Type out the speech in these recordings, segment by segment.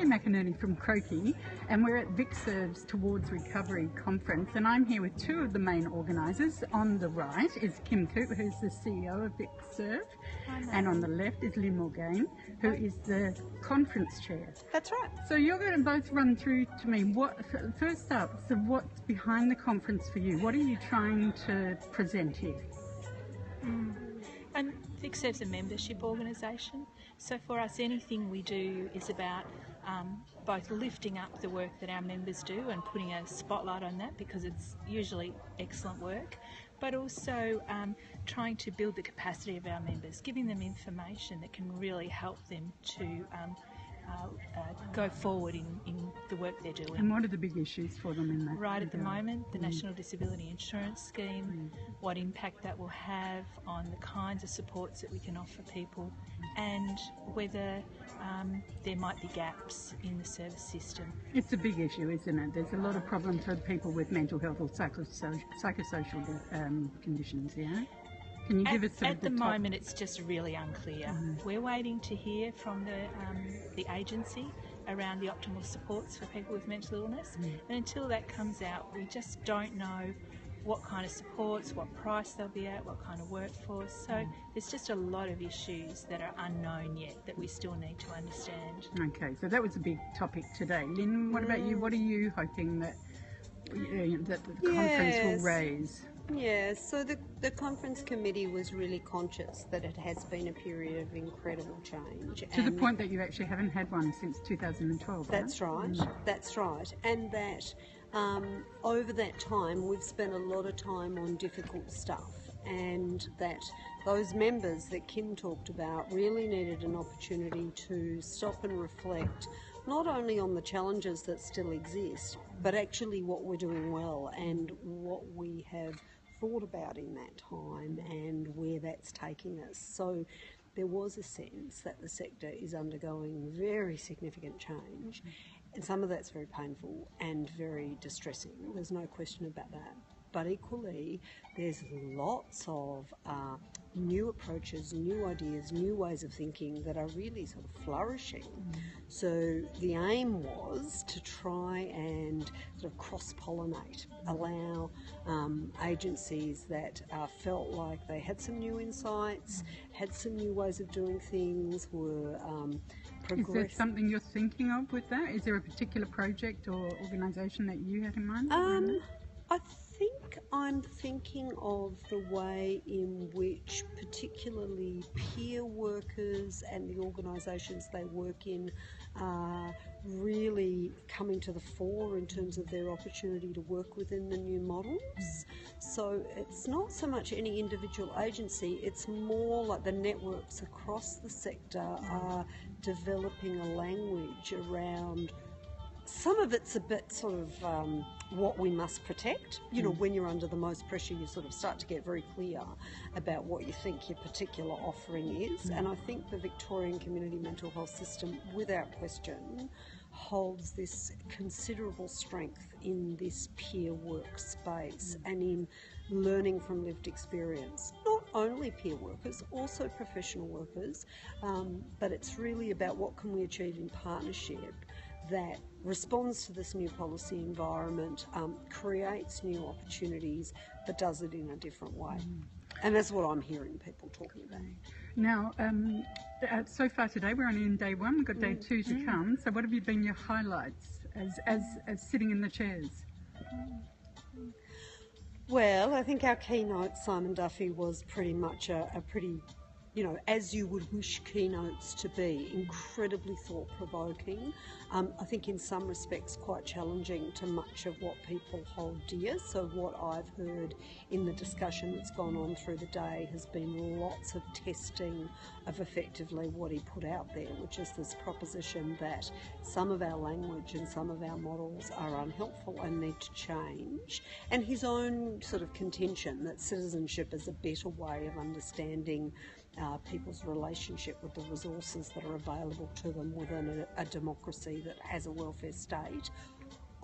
McInerney from Croakey, and we're at VICSERV's Towards Recovery conference, and I'm here with two of the main organisers. On the right is Kim Koop, who's the CEO of VICSERV, and on the left is Lyn Morgain, who is the conference chair. That's right. So you're going to both run through to me, first up, so what's behind the conference for you? What are you trying to present here? And VICSERV's a membership organisation, so for us anything we do is about both lifting up the work that our members do and putting a spotlight on that, because it's usually excellent work, but also trying to build the capacity of our members, giving them information that can really help them to go forward in the work they're doing. And what are the big issues for them in that? Right at the moment, the National Disability Insurance Scheme, what impact that will have on the kinds of supports that we can offer people, and whether there might be gaps in the service system. It's a big issue, isn't it? There's a lot of problems for people with mental health or psychosocial conditions, yeah? Can you give us at the moment, it's just really unclear. We're waiting to hear from the agency around the optimal supports for people with mental illness, and until that comes out, we just don't know what kind of supports, what price they'll be at, what kind of workforce. So there's just a lot of issues that are unknown yet that we still need to understand. Okay, so that was a big topic today. Lyn, what about you? What are you hoping that the conference will raise? Yeah, so the conference committee was really conscious that it has been a period of incredible change. To the point that you actually haven't had one since 2012, That's right, that's right. And that over that time we've spent a lot of time on difficult stuff, and that those members that Kim talked about really needed an opportunity to stop and reflect not only on the challenges that still exist, but actually what we're doing well and what we have thought about in that time and where that's taking us. So there was a sense that the sector is undergoing very significant change, and some of that's very painful and very distressing. There's no question about that. But equally, there's lots of new approaches, new ideas, new ways of thinking that are really sort of flourishing. So the aim was to try and sort of cross-pollinate, allow agencies that felt like they had some new insights, had some new ways of doing things, were Is there something you're thinking of with that? Is there a particular project or organisation that you had in mind? I think I'm thinking of the way in which particularly peer workers and the organisations they work in are really coming to the fore in terms of their opportunity to work within the new models. So it's not so much any individual agency, it's more like the networks across the sector are developing a language around. Some of it's a bit sort of what we must protect. You know, when you're under the most pressure, you sort of start to get very clear about what you think your particular offering is. And I think the Victorian community mental health system, without question, holds this considerable strength in this peer work space and in learning from lived experience. Not only peer workers, also professional workers, but it's really about what can we achieve in partnership that responds to this new policy environment, creates new opportunities, but does it in a different way. And that's what I'm hearing people talking about. Now, so far today, we're only in day one, we've got day two to come, so what have been your highlights as sitting in the chairs? Well, I think our keynote, Simon Duffy, was pretty much a pretty, you know, as you would wish keynotes to be, incredibly thought-provoking. I think in some respects quite challenging to much of what people hold dear. So what I've heard in the discussion that's gone on through the day has been lots of testing of effectively what he put out there, which is this proposition that some of our language and some of our models are unhelpful and need to change. And his own sort of contention that citizenship is a better way of understanding people's relationship with the resources that are available to them within a democracy that has a welfare state.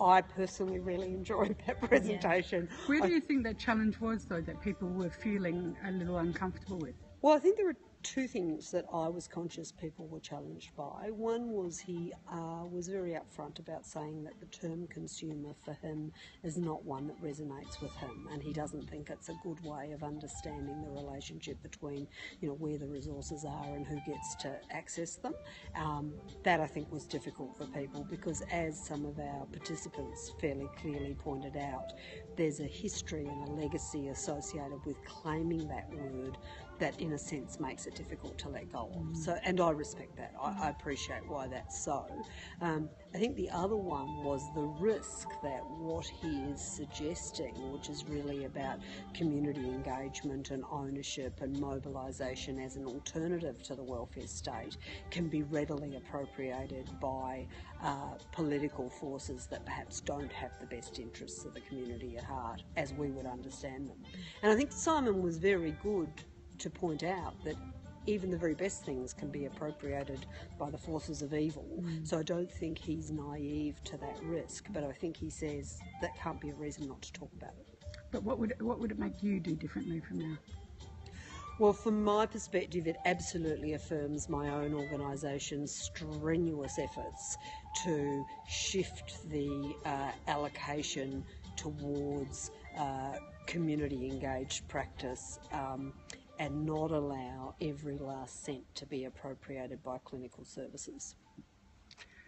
I personally really enjoyed that presentation. Yeah. Where do you think that challenge was, though, that people were feeling a little uncomfortable with? Well, I think there are two things that I was conscious people were challenged by. One was he was very upfront about saying that the term consumer for him is not one that resonates with him, and he doesn't think it's a good way of understanding the relationship between, you know, where the resources are and who gets to access them. That I think was difficult for people because, as some of our participants fairly clearly pointed out, there's a history and a legacy associated with claiming that word that in a sense makes it difficult to let go of. So, and I respect that. I appreciate why that's so. I think the other one was the risk that what he is suggesting, which is really about community engagement and ownership and mobilisation as an alternative to the welfare state, can be readily appropriated by political forces that perhaps don't have the best interests of the community at heart, as we would understand them. And I think Simon was very good to point out that even the very best things can be appropriated by the forces of evil. So I don't think he's naive to that risk, but I think he says that can't be a reason not to talk about it. But what would it make you do differently from now? Well, from my perspective, it absolutely affirms my own organisation's strenuous efforts to shift the allocation towards community engaged practice and not allow every last cent to be appropriated by clinical services.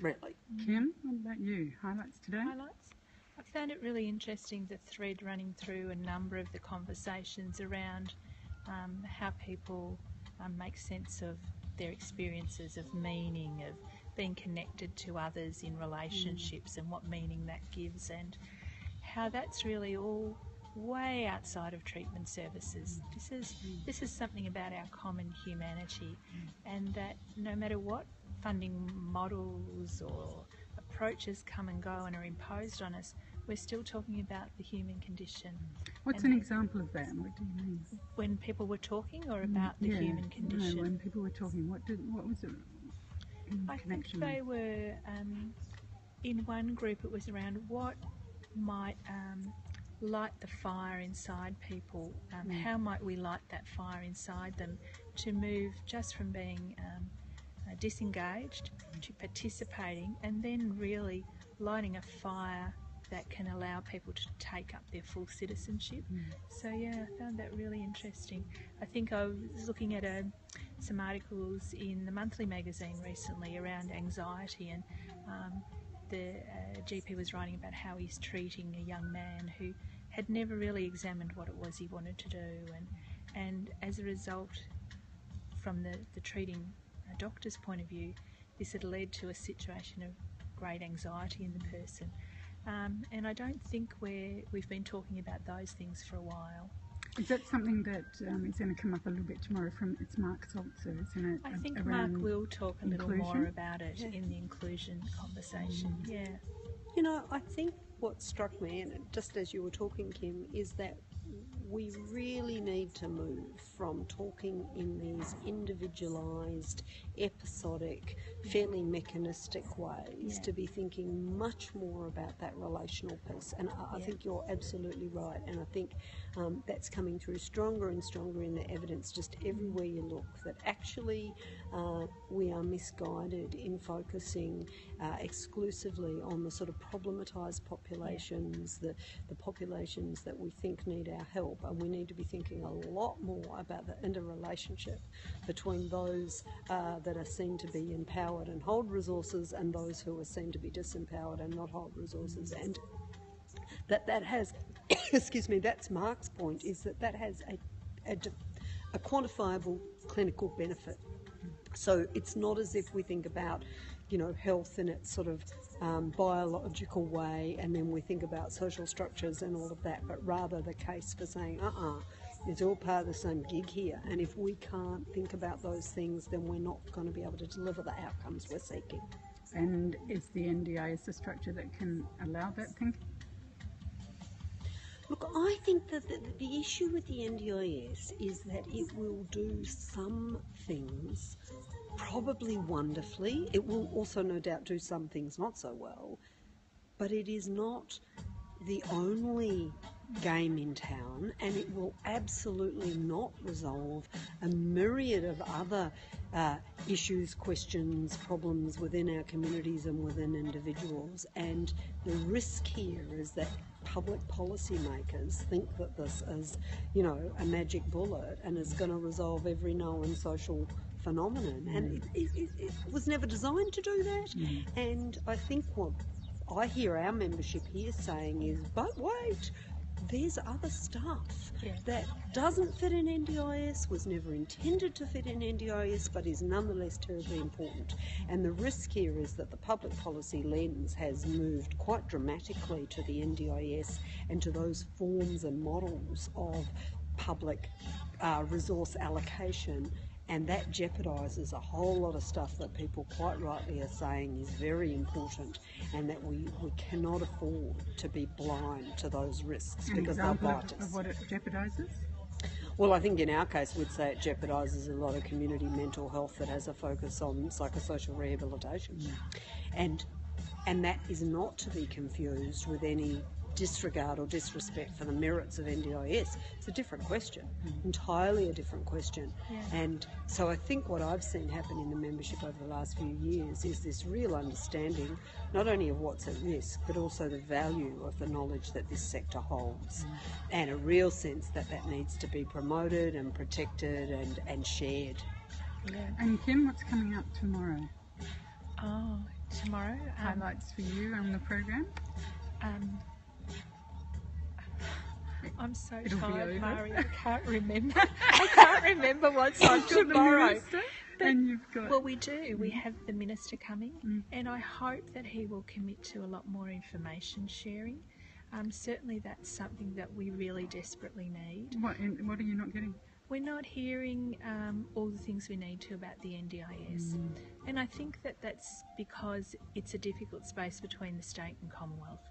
Really. Kim, what about you? Highlights today? Highlights? I found it really interesting, the thread running through a number of the conversations around how people make sense of their experiences of meaning, of being connected to others in relationships and what meaning that gives, and how that's really all way outside of treatment services. This is something about our common humanity, and that no matter what funding models or approaches come and go and are imposed on us, we're still talking about the human condition. What's an example of that? What do you mean? When people were talking, or about the human condition? No, when people were talking, what was it? I think they were, in one group it was around what might light the fire inside people. How might we light that fire inside them to move just from being disengaged to participating, and then really lighting a fire that can allow people to take up their full citizenship. So yeah, I found that really interesting. I think I was looking at some articles in the monthly magazine recently around anxiety, and the GP was writing about how he's treating a young man who had never really examined what it was he wanted to do, and as a result, from the treating doctor's point of view, this had led to a situation of great anxiety in the person. And I don't think we've been talking about those things for a while. Is that something that is going to come up a little bit tomorrow from Mark Salzer, isn't it? I think Mark will talk a little more about it in the inclusion conversation. Yeah. You know, I think what struck me, and just as you were talking, Kim, is that we really need to move from talking in these individualised, episodic, fairly mechanistic ways to be thinking much more about that relational piece. And I think you're absolutely right, and I think that's coming through stronger and stronger in the evidence just everywhere you look, that actually we are misguided in focusing exclusively on the sort of problematised populations, the populations that we think need our help, and we need to be thinking a lot more about the interrelationship between those that are seen to be empowered and hold resources and those who are seen to be disempowered and not hold resources, and that has excuse me, that's Mark's point, is that has a quantifiable clinical benefit. So it's not as if we think about, you know, health in its sort of biological way, and then we think about social structures and all of that, but rather the case for saying, it's all part of the same gig here, and if we can't think about those things, then we're not going to be able to deliver the outcomes we're seeking. And is the NDIS the structure that can allow that thinking? Look, I think that the issue with the NDIS is that it will do some things probably wonderfully. It will also no doubt do some things not so well, but it is not the only game in town, and it will absolutely not resolve a myriad of other issues, questions, problems within our communities and within individuals. And the risk here is that public policymakers think that this is, a magic bullet and is going to resolve every known social phenomenon. And it was never designed to do that. And I think what I hear our membership here saying is, but wait, there's other stuff that doesn't fit in NDIS, was never intended to fit in NDIS, but is nonetheless terribly important. And the risk here is that the public policy lens has moved quite dramatically to the NDIS and to those forms and models of public resource allocation. And that jeopardises a whole lot of stuff that people quite rightly are saying is very important, and that we cannot afford to be blind to those risks. An because they'll example bite us. of what it jeopardises? Well, I think in our case we'd say it jeopardises a lot of community mental health that has a focus on psychosocial rehabilitation. And that is not to be confused with any disregard or disrespect for the merits of NDIS. It's a different question, entirely a different question. And so I think what I've seen happen in the membership over the last few years is this real understanding not only of what's at risk, but also the value of the knowledge that this sector holds, and a real sense that that needs to be promoted and protected and shared. And Kim, what's coming up tomorrow? Oh, tomorrow? Highlights for you on the program? I'm so It'll be tired, over. Mari. I can't remember. I can't remember what's on tomorrow. And you've got... Well, we do. We have the Minister coming, and I hope that he will commit to a lot more information sharing. Certainly that's something that we really desperately need. What are you not getting? We're not hearing all the things we need to about the NDIS. And I think that that's because it's a difficult space between the state and Commonwealth.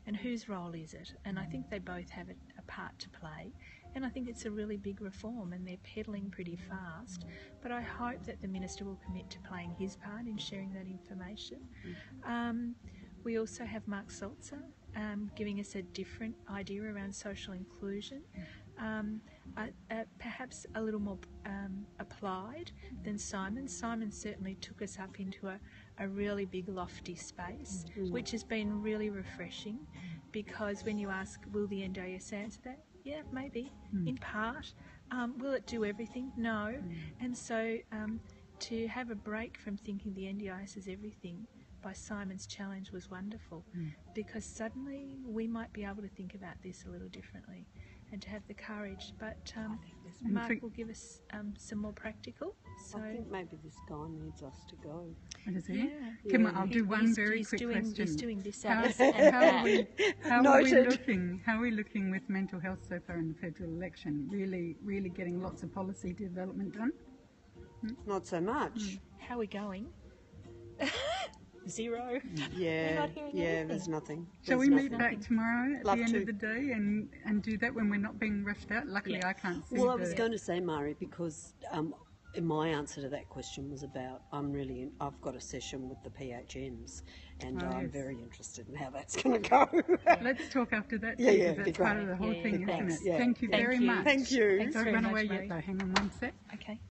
And whose role is it? And I think they both have a part to play. And I think it's a really big reform, and they're peddling pretty fast. But I hope that the Minister will commit to playing his part in sharing that information. We also have Mark Salzer giving us a different idea around social inclusion, perhaps a little more applied than Simon. Simon certainly took us up into a really big lofty space, which has been really refreshing, because when you ask, will the NDIS answer that? Yeah, maybe, in part. Will it do everything? No. And so to have a break from thinking the NDIS is everything by Simon's challenge was wonderful, because suddenly we might be able to think about this a little differently and to have the courage. But Mark will give us some more practical. So I think maybe this guy needs us to go. What is he? Yeah. Kim, I'll do one very quick question. He's doing this How are we looking with mental health so far in the federal election? Really getting lots of policy development done? Not so much. How are we going? Zero. Yeah, We're not hearing anything. there's nothing. Shall we meet back tomorrow at Love the end to. of the day and do that when we're not being rushed out? Luckily, I can't see. Well, I was going to say, Mari, because my answer to that question was about I've got a session with the PHMs, and I'm very interested in how that's going to go. Let's talk after that. Yeah, because that's part of the whole thing, isn't thanks. it? Thank you very much. Thank you. Thanks Don't very run much, away Mari. yet, though. Hang on one sec. Okay.